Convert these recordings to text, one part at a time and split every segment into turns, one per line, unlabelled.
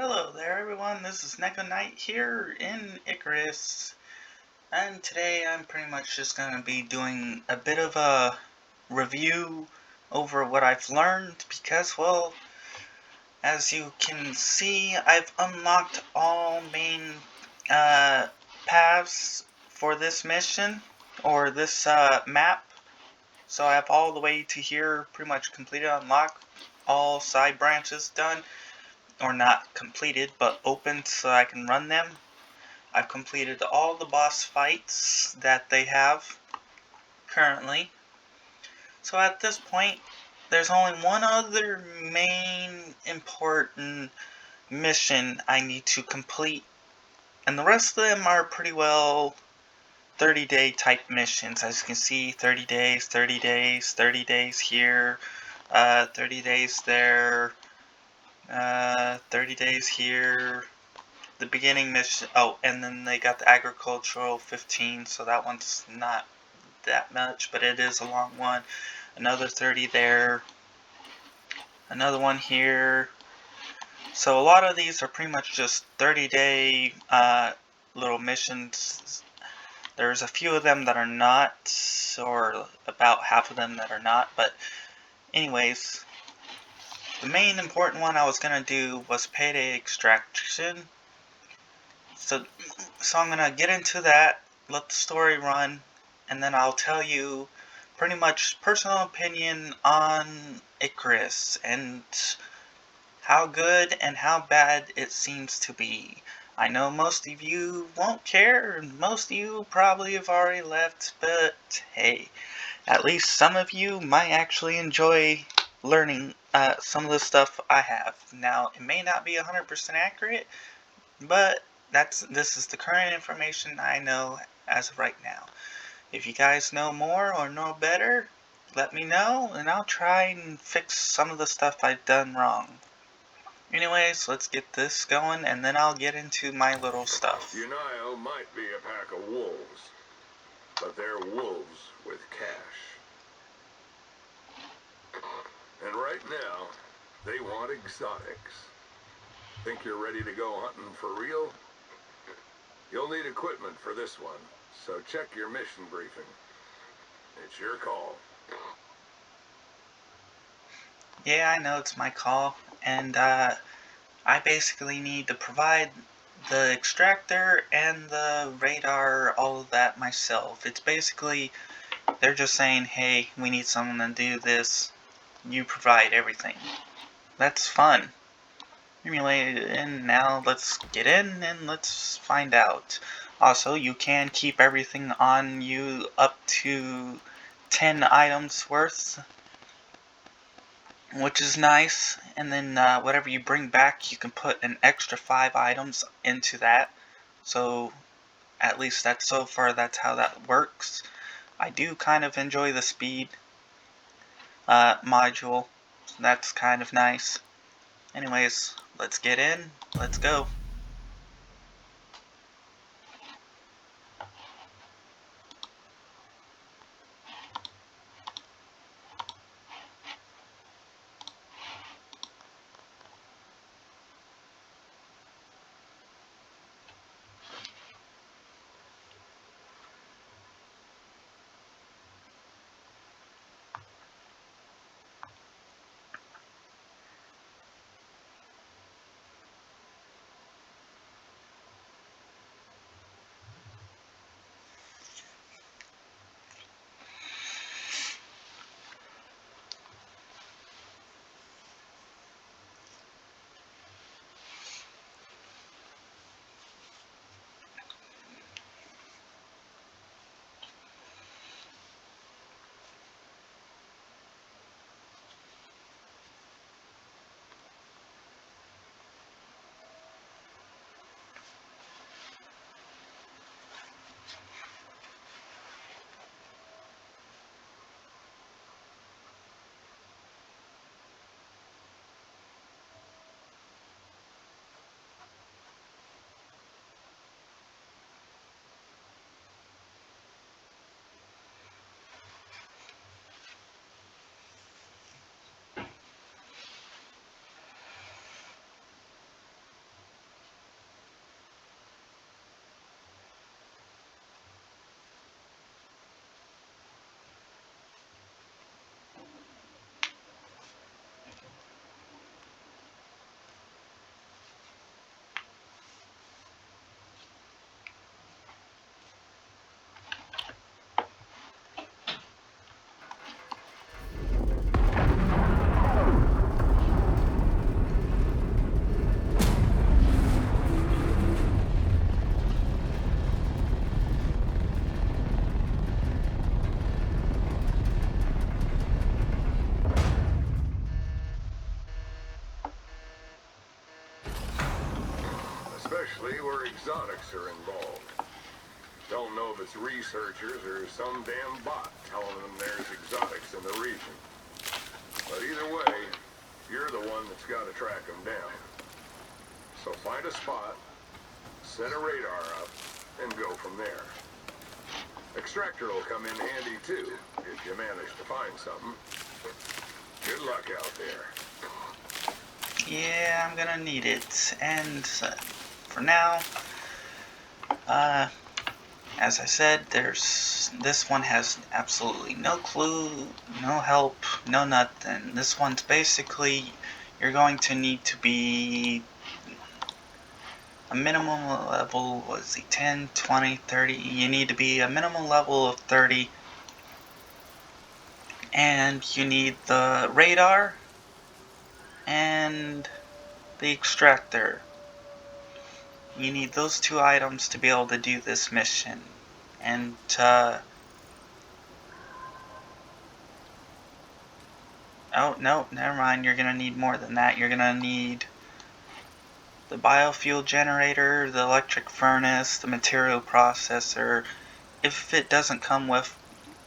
Hello there everyone, this is Neko here in Icarus, and today I'm pretty much just going to be doing a bit of a review over what I've learned because, well, as you can see, I've unlocked all main paths for this mission, or this map, so I have all the way to here pretty much completed, unlocked, all side branches done. Or not completed, but open so I can run them. I've completed all the boss fights that they have currently. So at this point, there's only one other main important mission I need to complete. And the rest of them are pretty well 30-day type missions. As you can see, 30 days, 30 days, 30 days here, 30 days there, 30 days here. The beginning mission, and then they got the agricultural 15, so that one's not that much, but it is a long one. Another 30 there, another one here. So a lot of these are pretty much just 30-day little missions. There's a few of them that are not, or about half of them that are not, but anyways, the main important one I was going to do was payday extraction. So I'm gonna get into that, let the story run, and then I'll tell you pretty much personal opinion on Icarus and how good and how bad it seems to be. I know most of you won't care, and most of you probably have already left, but hey, at least some of you might actually enjoy learning some of the stuff I have. Now, it may not be 100% accurate, but this is the current information I know as of right now. If you guys know more or know better, let me know, and I'll try and fix some of the stuff I've done wrong. Anyways, let's get this going, and then I'll get into my little stuff.
Unio might be a pack of wolves, but they're wolves with cash. And right now, they want exotics. Think you're ready to go hunting for real? You'll need equipment for this one, so check your mission briefing. It's your call.
Yeah, I know it's my call, and I basically need to provide the extractor and the radar, all of that myself. It's basically, they're just saying, hey, we need someone to do this, you provide everything. That's fun. And now let's get in and let's find out. Also, you can keep everything on you up to 10 items worth, which is nice. And then whatever you bring back, you can put an extra 5 items into that. So at least so far that's how that works. I do kind of enjoy the speed module. That's kind of nice. Anyways, let's get in. Let's go.
especially where exotics are involved. Don't know if it's researchers or some damn bot telling them there's exotics in the region. But either way, you're the one that's got to track them down. So find a spot, set a radar up, and go from there. Extractor will come in handy too, if you manage to find something. Good luck out there.
Yeah, I'm gonna need it. And for now, as I said, this one has absolutely no clue, no help, no nothing. This one's basically, you're going to need to be a minimum level, let's see, 10, 20, 30. You need to be a minimum level of 30. And you need the radar and the extractor. You need those two items to be able to do this mission. And, oh, no, never mind. You're going to need more than that. You're going to need the biofuel generator, the electric furnace, the material processor. If it doesn't come with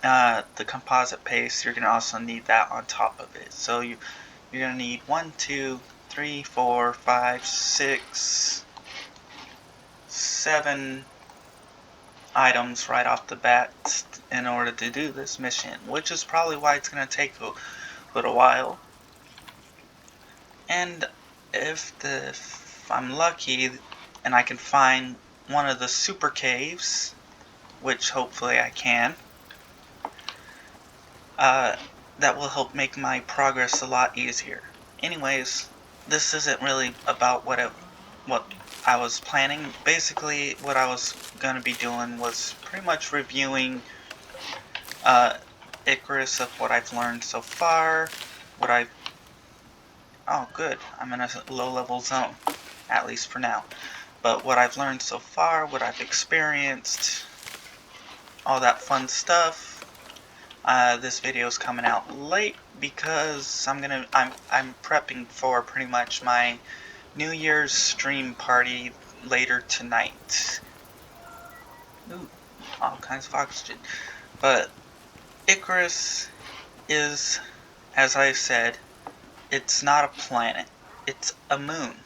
the composite paste, you're going to also need that on top of it. So you're going to need 1, 2, 3, 4, 5, 6, 7 items right off the bat in order to do this mission, which is probably why it's going to take a little while. And if I'm lucky and I can find one of the super caves, which hopefully I can, that will help make my progress a lot easier. Anyways, this isn't really about what I was planning. Basically, what I was going to be doing was pretty much reviewing Icarus of what I've learned so far, oh good, I'm in a low-level zone, at least for now. But what I've learned so far, what I've experienced, all that fun stuff. This video is coming out late because I'm prepping for pretty much my New Year's stream party later tonight. Ooh, all kinds of oxygen. But Icarus is, as I said, it's not a planet. It's a moon.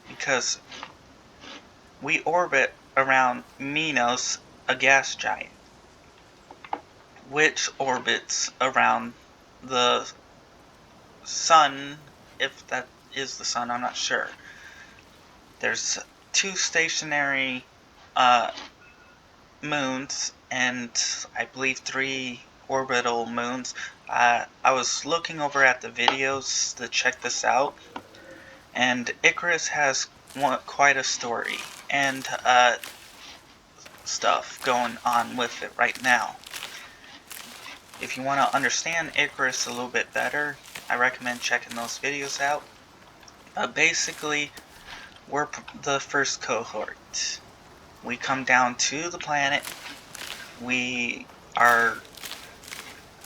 Because we orbit around Minos, a gas giant, which orbits around the sun, if that is the sun, I'm not sure. There's 2 stationary moons, and I believe 3 orbital moons. I was looking over at the videos to check this out, and Icarus has quite a story, and stuff going on with it right now. If you want to understand Icarus a little bit better, I recommend checking those videos out. Basically, we're the first cohort. We come down to the planet. We are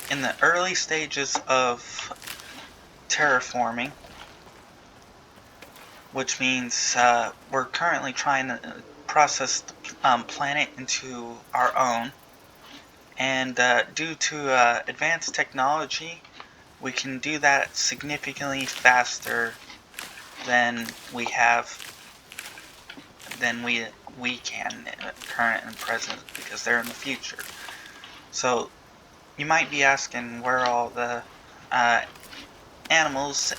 in the early stages of terraforming, which means we're currently trying to process the planet into our own. And due to advanced technology, we can do that significantly faster than we can current and present, because they're in the future. So you might be asking where all the animals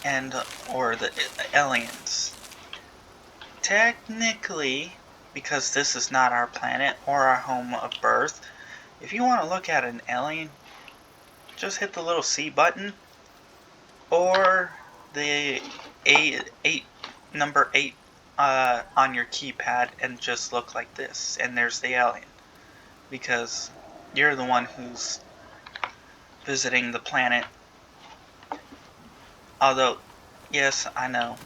or the aliens. Technically, because this is not our planet or our home of birth, if you want to look at an alien, just hit the little C button or the number 8 on your keypad and just look like this, and there's the alien, because you're the one who's visiting the planet. Although, yes, I know,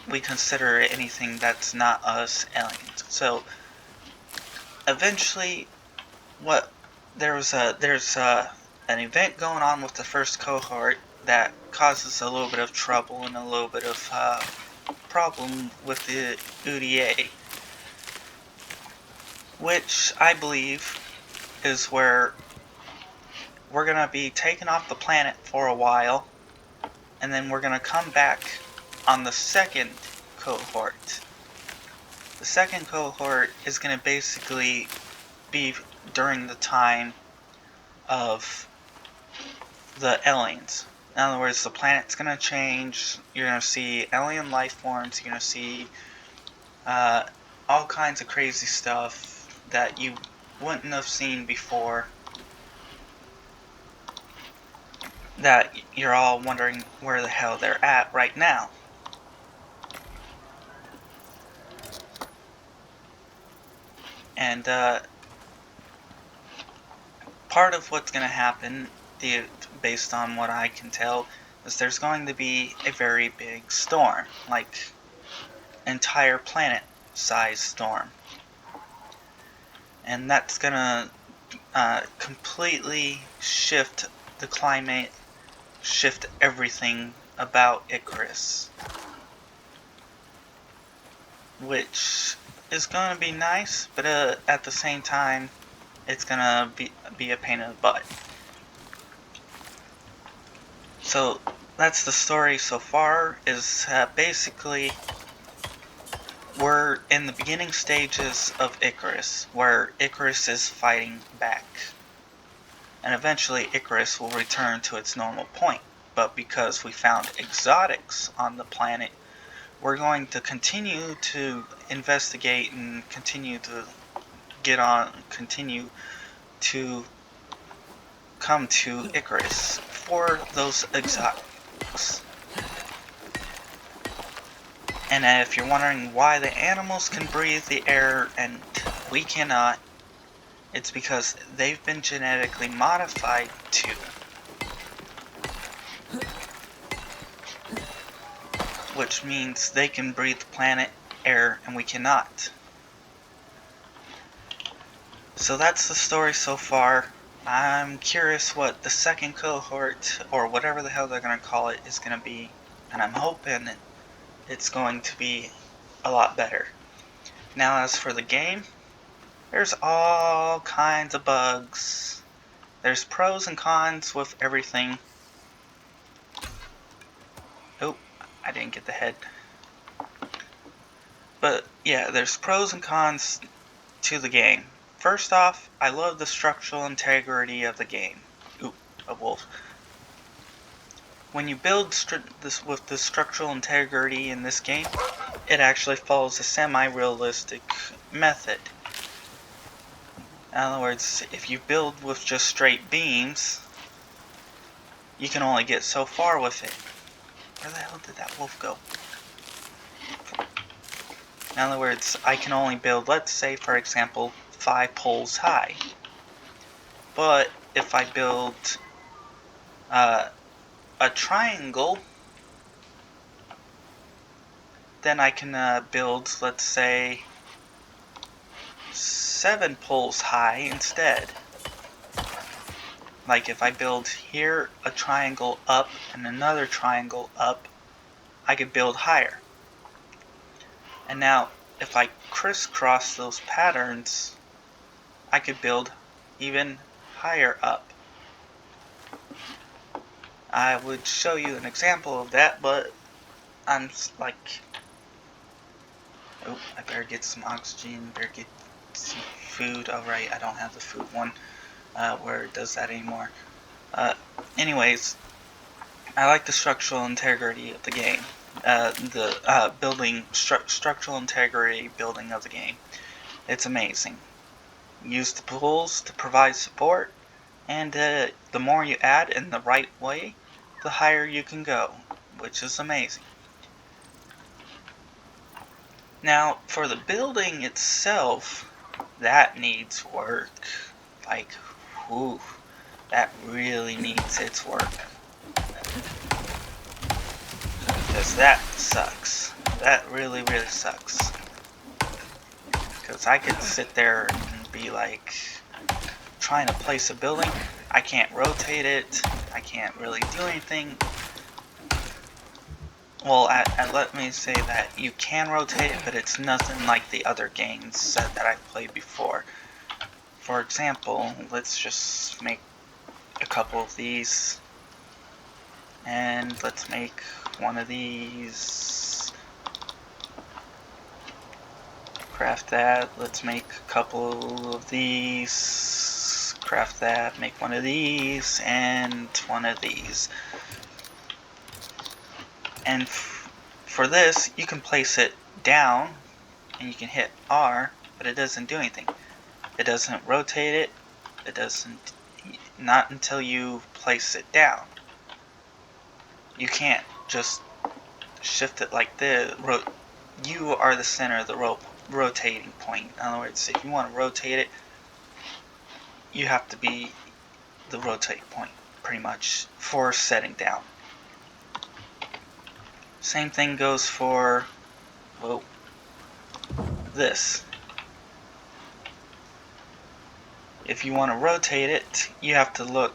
we consider anything that's not us aliens. So eventually, there's an event going on with the first cohort that causes a little bit of trouble and a little bit of problem with the UDA, which I believe is where we're going to be taken off the planet for a while, and then we're going to come back on the second cohort. The second cohort is going to basically be during the time of the aliens. In other words, the planet's going to change, you're going to see alien life forms, you're going to see all kinds of crazy stuff that you wouldn't have seen before, that you're all wondering where the hell they're at right now. And part of what's going to happen, based on what I can tell, is there's going to be a very big storm, like entire planet-sized storm. And that's going to completely shift the climate, shift everything about Icarus. Which is going to be nice, but at the same time, it's going to be a pain in the butt. So that's the story so far, is basically we're in the beginning stages of Icarus, where Icarus is fighting back. And eventually Icarus will return to its normal point. But because we found exotics on the planet, we're going to continue to investigate and continue to continue to come to Icarus for those exotics. And if you're wondering why the animals can breathe the air and we cannot, it's because they've been genetically modified to. Which means they can breathe the planet air and we cannot. So that's the story so far. I'm curious what the second cohort, or whatever the hell they're going to call it, is going to be. And I'm hoping it's going to be a lot better. Now as for the game, there's all kinds of bugs. There's pros and cons with everything. Oh, I didn't get the head. But yeah, there's pros and cons to the game. First off, I love the structural integrity of the game. Ooh, a wolf. When you build this with the structural integrity in this game, it actually follows a semi-realistic method. In other words, if you build with just straight beams, you can only get so far with it. Where the hell did that wolf go? In other words, I can only build, let's say for example, 5 poles high. But if I build a triangle, then I can build, let's say, 7 poles high instead. Like if I build here a triangle up and another triangle up, I could build higher. And now if I crisscross those patterns, I could build even higher up. I would show you an example of that, but I'm like, oh, I better get some oxygen, better get some food. Alright, I don't have the food one where it does that anymore. Anyways, I like the structural integrity of the game. Structural integrity building of the game. It's amazing. Use the pools to provide support, and the more you add in the right way, the higher you can go, which is amazing. Now, for the building itself, that needs work. Like, whew, that really needs its work. Because that sucks. That really, really sucks. Because I could sit there and be like, trying to place a building, I can't rotate it, I can't really do anything. well, let me say that you can rotate it, but it's nothing like the other games that I've played before. For example, let's just make a couple of these, and let's make one of these. Craft that. Let's make a couple of these. Craft that. Make one of these, and one of these. And for this, you can place it down, and you can hit R, but it doesn't do anything. It doesn't rotate it. It doesn't, not until you place it down. You can't just shift it like this. You are the center of the rotating point. In other words, if you want to rotate it, you have to be the rotate point, pretty much, for setting down. Same thing goes for, well, this. If you want to rotate it, you have to look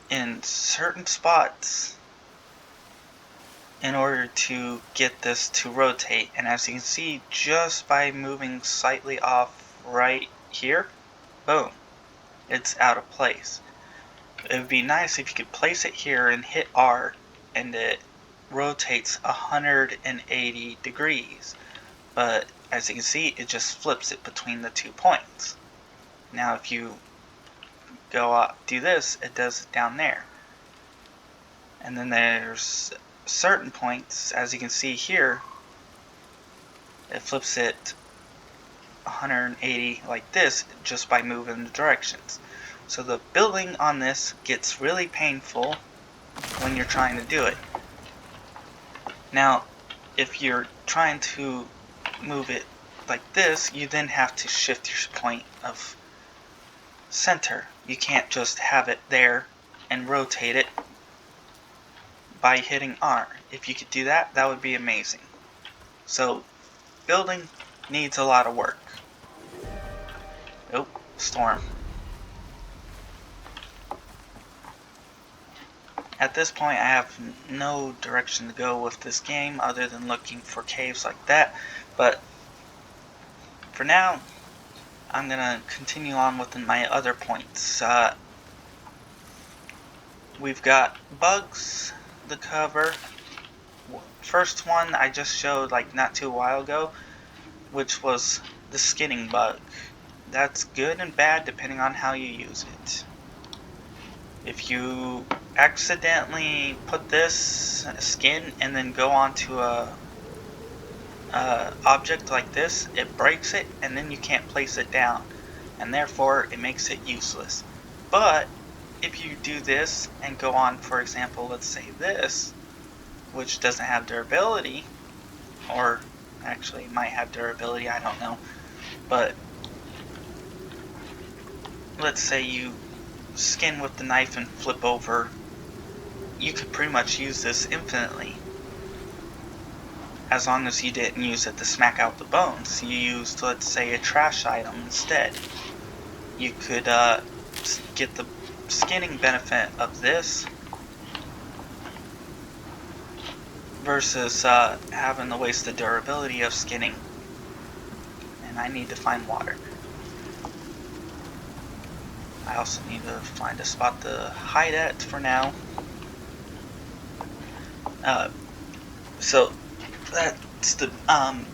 in certain spots in order to get this to rotate. And as you can see, just by moving slightly off right here, boom, it's out of place. It would be nice if you could place it here and hit R, and it rotates 180 degrees. But as you can see, it just flips it between the 2 points. Now if you go up, do this, it does it down there. And then there's certain points, as you can see here, it flips it 180 like this just by moving the directions. So the building on this gets really painful when you're trying to do it. Now, if you're trying to move it like this, you then have to shift your point of center. You can't just have it there and rotate it by hitting R. If you could do that, that would be amazing. So, building needs a lot of work. Oh, storm. At this point, I have no direction to go with this game other than looking for caves like that. But for now, I'm gonna continue on with my other points. We've got bugs to cover. First one I just showed like not too while ago, which was the skinning bug. That's good and bad depending on how you use it. If you accidentally put this skin and then go onto a object like this, it breaks it and then you can't place it down, and therefore it makes it useless. But if you do this and go on, for example, let's say this, which doesn't have durability, or actually might have durability, I don't know, but let's say you skin with the knife and flip over, you could pretty much use this infinitely, as long as you didn't use it to smack out the bones. You used, let's say, a trash item instead. You could get the skinning benefit of this versus having to waste the durability of skinning. And I need to find water. I also need to find a spot to hide at for now. So that's the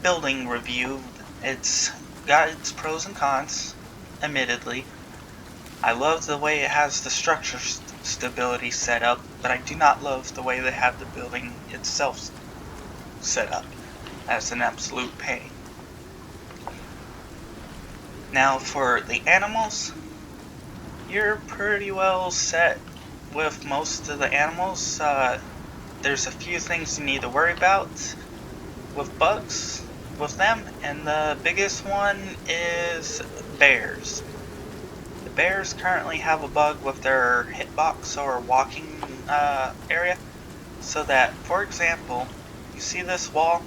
building review. It's got its pros and cons, admittedly. I love the way it has the structure stability set up, but I do not love the way they have the building itself set up. That's an absolute pain. Now for the animals, you're pretty well set with most of the animals. There's a few things you need to worry about with bugs with them, and the biggest one is bears. The bears currently have a bug with their hitbox or walking area, so that, for example, you see this wall?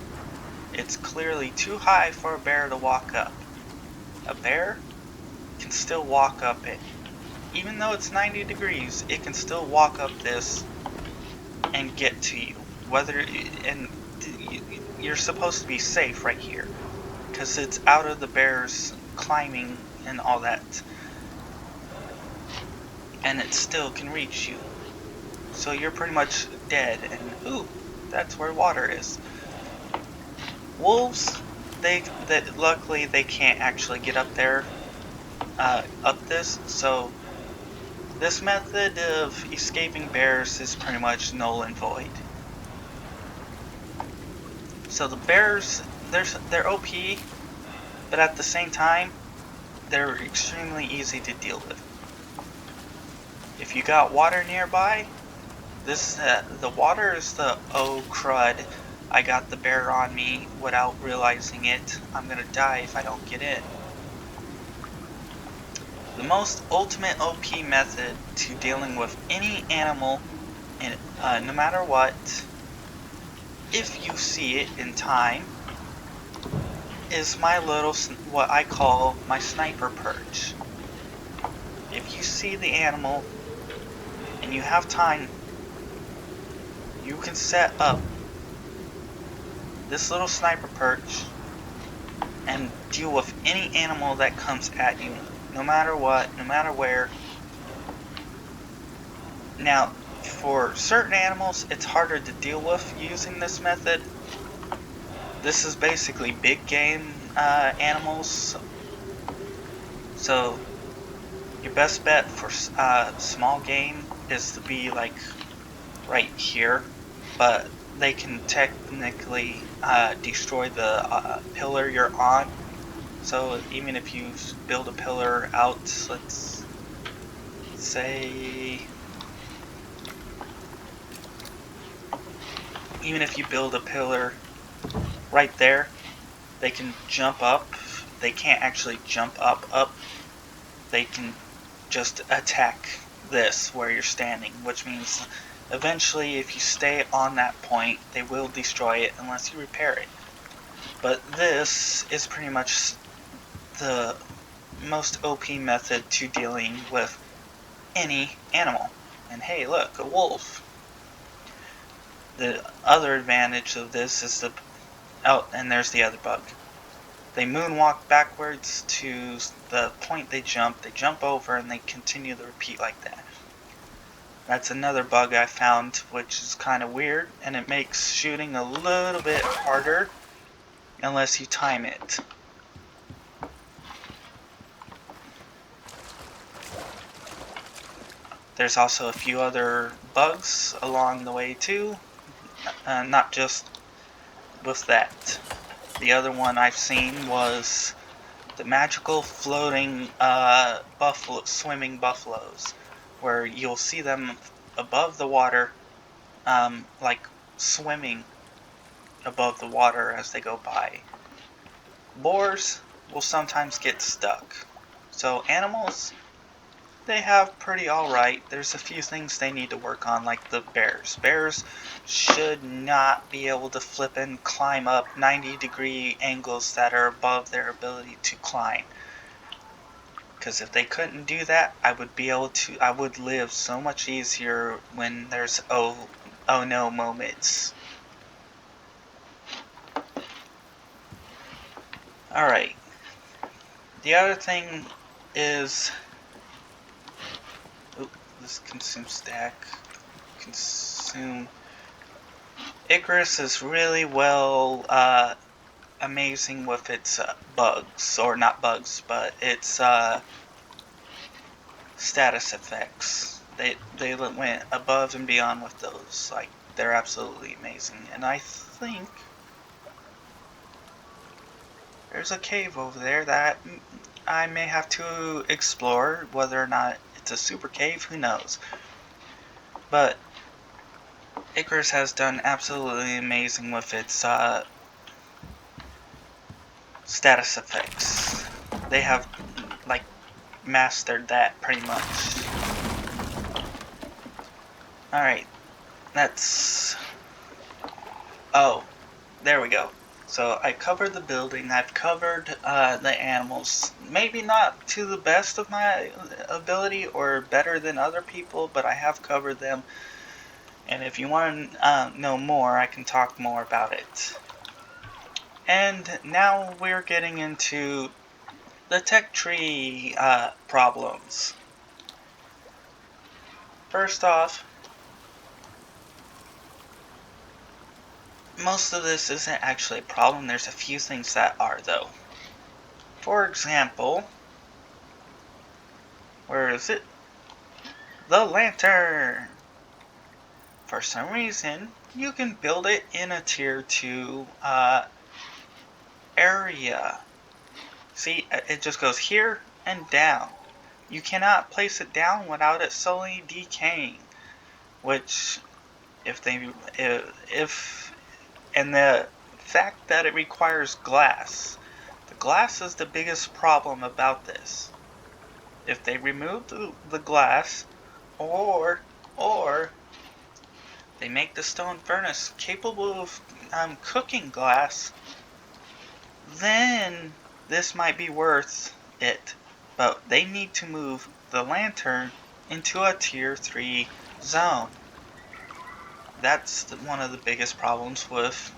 It's clearly too high for a bear to walk up. A bear can still walk up it. Even though it's 90 degrees, it can still walk up this and get to you. and you're supposed to be safe right here, because it's out of the bears climbing and all that, and it still can reach you. So you're pretty much dead, and ooh, that's where water is. Wolves, luckily they can't actually get up there, up this, so this method of escaping bears is pretty much null and void. So the bears, they're OP, but at the same time, they're extremely easy to deal with. If you got water nearby, the water is the oh crud, I got the bear on me without realizing it. I'm gonna die if I don't get in. The most ultimate OP method to dealing with any animal, no matter what, if you see it in time, is my little, what I call my sniper perch. If you see the animal and you have time, you can set up this little sniper perch and deal with any animal that comes at you, no matter what, no matter where. Now, for certain animals, it's harder to deal with using this method. This is basically big game animals, so your best bet for small game is to be like right here, but they can technically destroy the pillar you're on. So even if you build a pillar out, let's say, even if you build a pillar right there, they can jump up. They can't actually jump up. They can just attack this where you're standing, which means eventually if you stay on that point, they will destroy it unless you repair it. But this is pretty much the most OP method to dealing with any animal. And hey, look, a wolf. The other advantage of this is and there's the other bug. They moonwalk backwards to the point they jump over, and they continue to repeat like that. That's another bug I found, which is kind of weird, and it makes shooting a little bit harder unless you time it. There's also a few other bugs along the way too, not just with that. The other one I've seen was the magical floating swimming buffaloes, where you'll see them above the water, like swimming above the water as they go by. Boars will sometimes get stuck. So animals, they have pretty alright. There's a few things they need to work on, like the bears. Bears should not be able to flip and climb up 90-degree angles that are above their ability to climb. Because if they couldn't do that, I would live so much easier when there's oh no moments. Alright. The other thing is, this consume stack. Consume. Icarus is really well amazing with its bugs, or not bugs, but its status effects. They went above and beyond with those. Like, they're absolutely amazing. And I think there's a cave over there that I may have to explore. Whether or not it's a super cave, who knows. But Icarus has done absolutely amazing with its status effects. They have, like, mastered that pretty much. Alright, that's... oh, there we go. So I covered the building, I've covered the animals. Maybe not to the best of my ability or better than other people, but I have covered them. And if you want to know more, I can talk more about it. And now we're getting into the tech tree problems. First off, most of this isn't actually a problem. There's a few things that are, though. For example, where is it? The lantern! For some reason, you can build it in a tier 2 area. See, it just goes here and down. You cannot place it down without it slowly decaying. Which, and the fact that it requires glass. The glass is the biggest problem about this. If they remove the glass, or they make the stone furnace capable of cooking glass, then this might be worth it. But they need to move the lantern into a tier 3 zone. That's one of the biggest problems with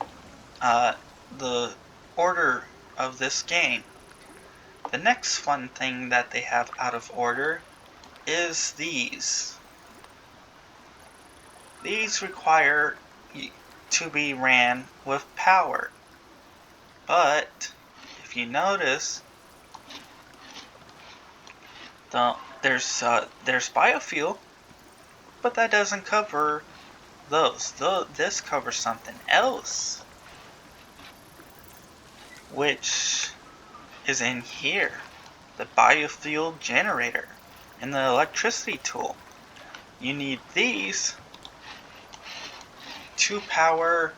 the order of this game. The next fun thing that they have out of order is these. These require to be ran with power. But if you notice, there's biofuel, but that doesn't cover those. This covers something else, which is in here. The biofuel generator and the electricity tool. You need these to power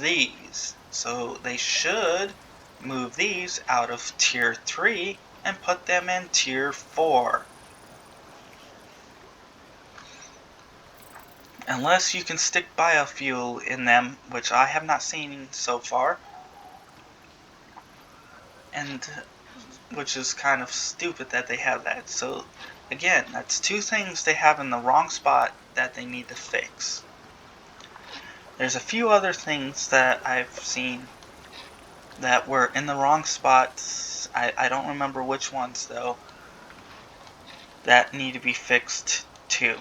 these. So they should move these out of tier 3 and put them in tier 4. Unless you can stick biofuel in them, which I have not seen so far. And which is kind of stupid that they have that. So again, that's two things they have in the wrong spot that they need to fix. There's a few other things that I've seen that were in the wrong spots. I don't remember which ones though, that need to be fixed too.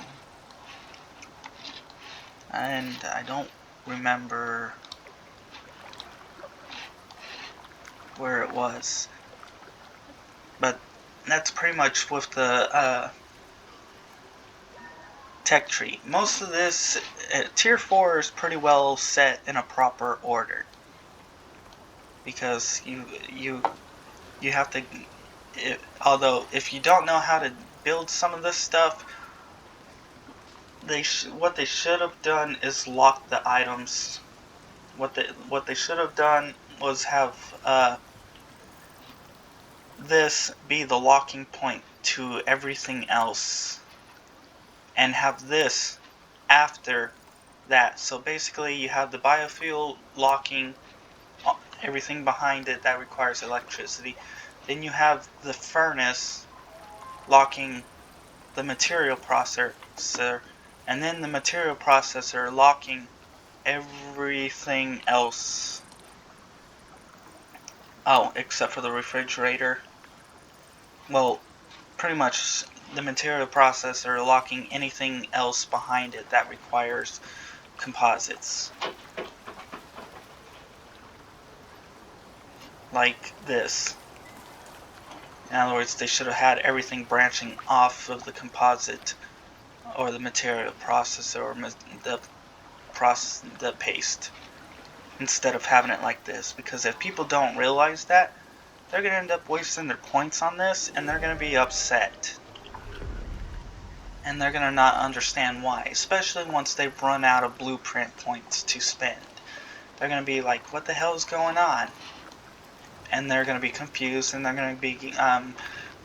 And I don't remember where it was. But that's pretty much with the tech tree. Most of this, tier 4 is pretty well set in a proper order. Because you have to, although if you don't know how to build some of this stuff, what they should have done is lock the items. What they should have done was have this be the locking point to everything else, and have this after that. So basically you have the biofuel locking everything behind it that requires electricity. Then you have the furnace locking the material processor, and then the material processor locking everything else. Oh, except for the refrigerator. Well, pretty much the material processor locking anything else behind it that requires composites. Like this. In other words, they should have had everything branching off of the composite or the material processor or the paste, instead of having it like this. Because if people don't realize that, they're going to end up wasting their points on this, and they're going to be upset. And they're going to not understand why, especially once they've run out of blueprint points to spend. They're going to be like, what the hell is going on? And they're going to be confused, and they're going to be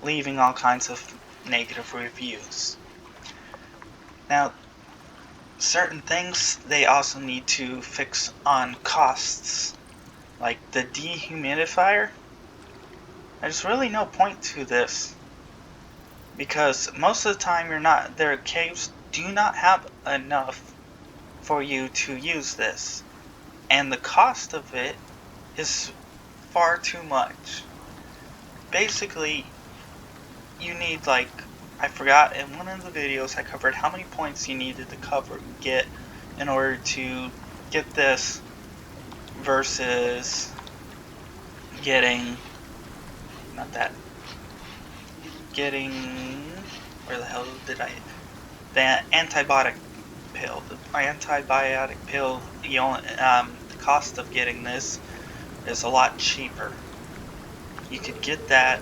leaving all kinds of negative reviews. Now, certain things they also need to fix on costs, like the dehumidifier. There's really no point to this, because most of the time their caves do not have enough for you to use this. And the cost of it is far too much. Basically, you need, like, I forgot in one of the videos I covered how many points you needed to get in order to get this versus getting, not that, getting, where the hell did I, the antibiotic pill. The antibiotic pill, you know, the cost of getting this is a lot cheaper. You could get that,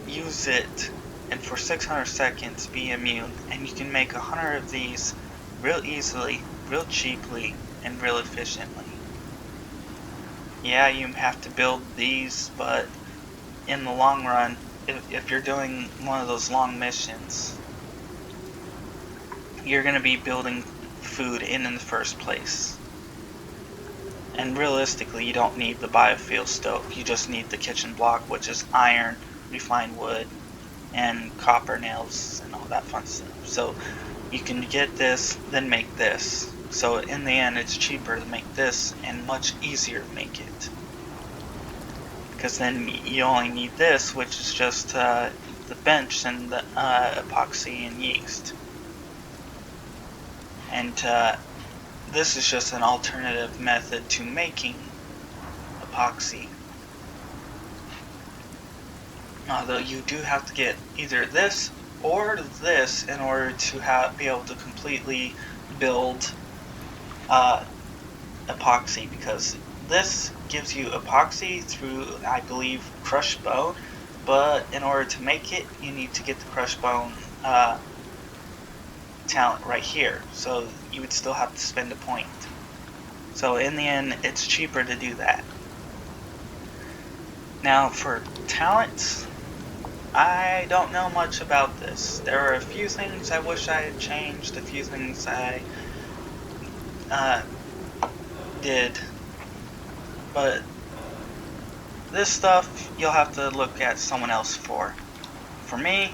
use it, and for 600 seconds be immune, and you can make 100 of these real easily, real cheaply, and real efficiently. Yeah, you have to build these, but in the long run, if you're doing one of those long missions, you're going to be building food in the first place. And realistically, you don't need the biofuel stove. You just need the kitchen block, which is iron, refined wood, and copper nails, and all that fun stuff. So you can get this, then make this. So in the end, it's cheaper to make this and much easier to make it. Because then you only need this, which is just the bench and the epoxy and yeast. And this is just an alternative method to making epoxy. Although you do have to get either this or this in order to be able to completely build epoxy, because this gives you epoxy through, I believe, crushed bone, but in order to make it, you need to get the crushed bone talent right here, so you would still have to spend a point. So in the end, it's cheaper to do that. Now for talents, I don't know much about this. There are a few things I wish I had changed, a few things I did, but this stuff you'll have to look at someone else for. For me,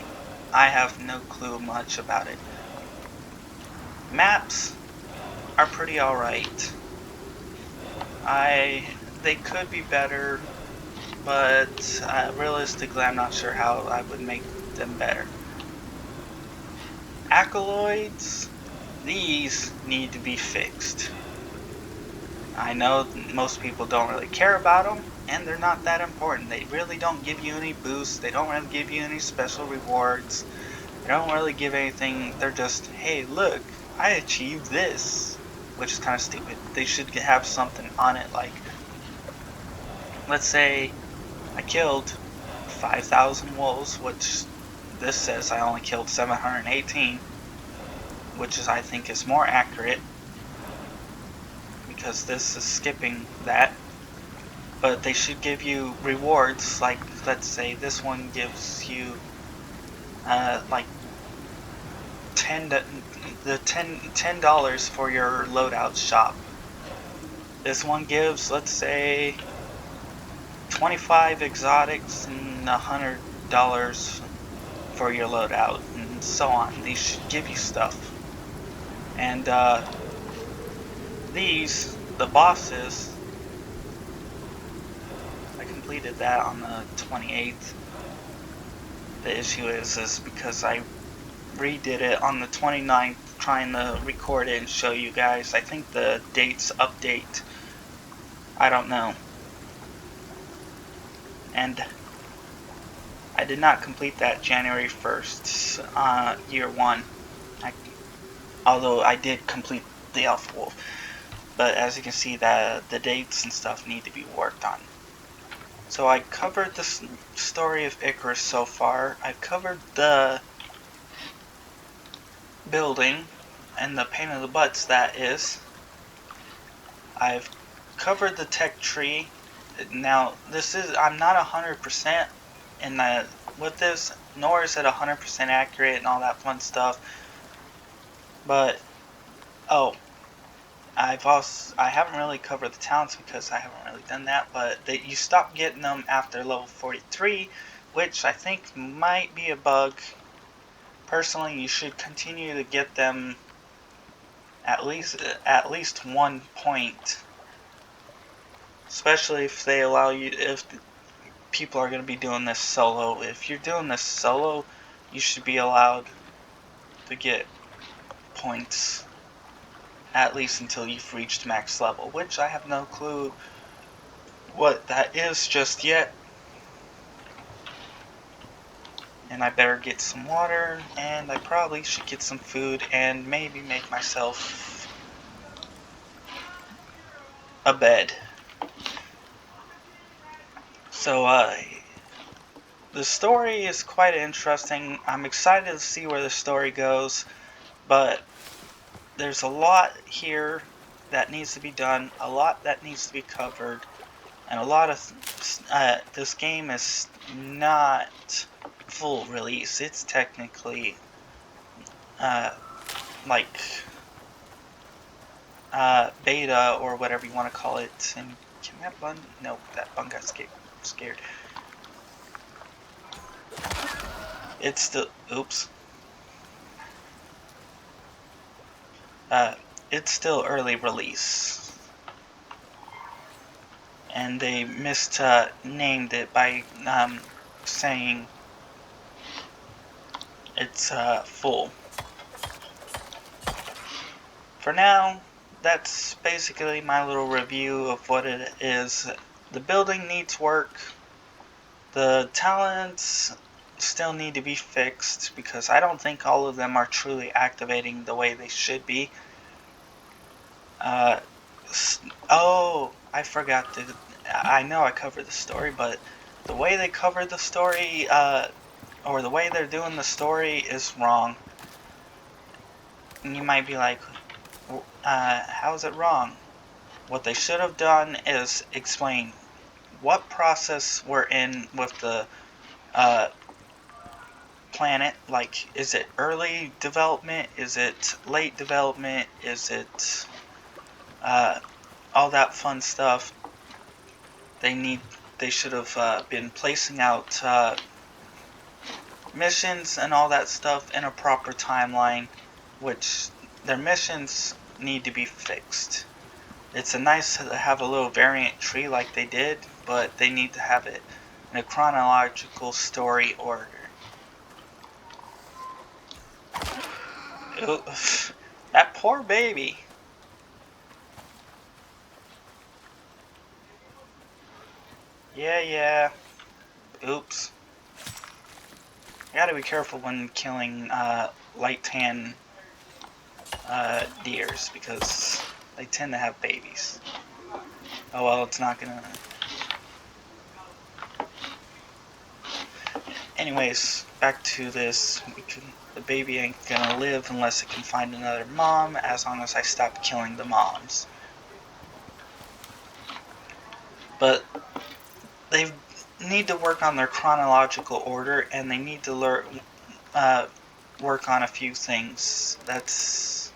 I have no clue much about it. Maps are pretty alright. They could be better, but realistically I'm not sure how I would make them better. Alkaloids, these need to be fixed. I know most people don't really care about them, and they're not that important. They really don't give you any boosts, they don't really give you any special rewards, they don't really give anything. They're just, hey look, I achieved this, which is kind of stupid. They should have something on it, like, let's say I killed 5,000 wolves, which this says I only killed 718, which is, I think, is more accurate, because this is skipping that. But they should give you rewards, like, let's say this one gives you like $10 for your loadout shop. This one gives, let's say, 25 exotics and $100 for your loadout, and so on. These should give you stuff. And these, the bosses, I completed that on the 28th. The issue is because I redid it on the 29th, trying to record it and show you guys. I think the dates update, I don't know. And I did not complete that January 1st, year 1. Although I did complete the Elf Wolf. But as you can see, the dates and stuff need to be worked on. So I covered the story of Icarus so far. I've covered the building and the pain in the butts that is. I've covered the tech tree. Now, I'm not 100% with this, nor is it 100% accurate and all that fun stuff. But, I haven't really covered the talents because I haven't really done that, but you stop getting them after level 43, which I think might be a bug. Personally, you should continue to get them at least 1 point, especially if they allow you, if people are going to be doing this solo. If you're doing this solo, you should be allowed to get points at least until you've reached max level, which I have no clue what that is just yet. And I better get some water, and I probably should get some food, and maybe make myself a bed. So, the story is quite interesting. I'm excited to see where the story goes, but there's a lot here that needs to be done, a lot that needs to be covered, and a lot of this game is not full release. It's technically like beta or whatever you want to call it. And can that bun? No, that bun got scared. It's still, oops. It's still early release, and they named it by saying it's full. For now, that's basically my little review of what it is. The building needs work. The talents still need to be fixed because I don't think all of them are truly activating the way they should be. Oh, I forgot to. I know I covered the story, but the way they covered the story, or the way they're doing the story is wrong. And you might be like, how is it wrong? What they should have done is explain what process we're in with the planet. Like, is it early development? Is it late development? Is it all that fun stuff? They should have been placing out missions and all that stuff in a proper timeline, which their missions need to be fixed. It's nice to have a little variant tree like they did, but they need to have it in a chronological story order. That poor baby. Yeah. Oops. You gotta be careful when killing light tan deers because they tend to have babies. Oh well, it's not gonna. Anyways, back to this. The baby ain't gonna live unless it can find another mom, as long as I stop killing the moms. But they need to work on their chronological order, and they need to work on a few things. That's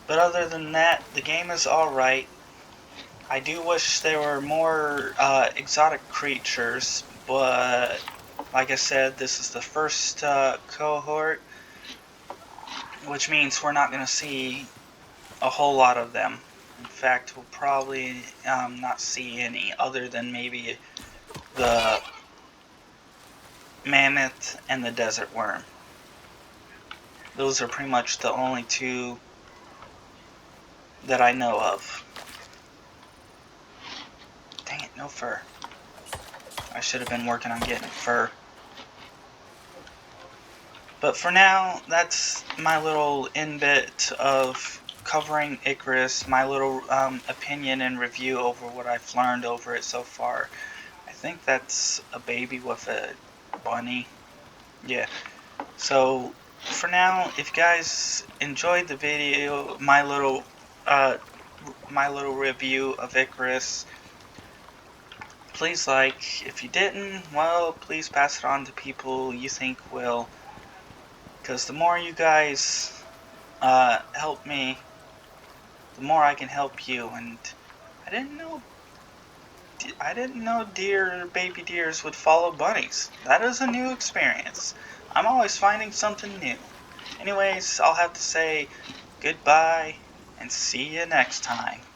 But other than that, the game is alright. I do wish there were more exotic creatures, but like I said, this is the first cohort, which means we're not going to see a whole lot of them. In fact, we'll probably not see any other than maybe the mammoth and the desert worm. Those are pretty much the only two that I know of. Dang it, no fur. I should have been working on getting fur. But for now, that's my little in-bit of covering Icarus, my little opinion and review over what I've learned over it so far. I think that's a baby with a bunny. Yeah. So, for now, if you guys enjoyed the video, my little review of Icarus, please like. If you didn't, well, please pass it on to people you think will. Because the more you guys help me, the more I can help you. And I didn't know I didn't know baby deers would follow bunnies. That is a new experience. I'm always finding something new. Anyways, I'll have to say goodbye and see you next time.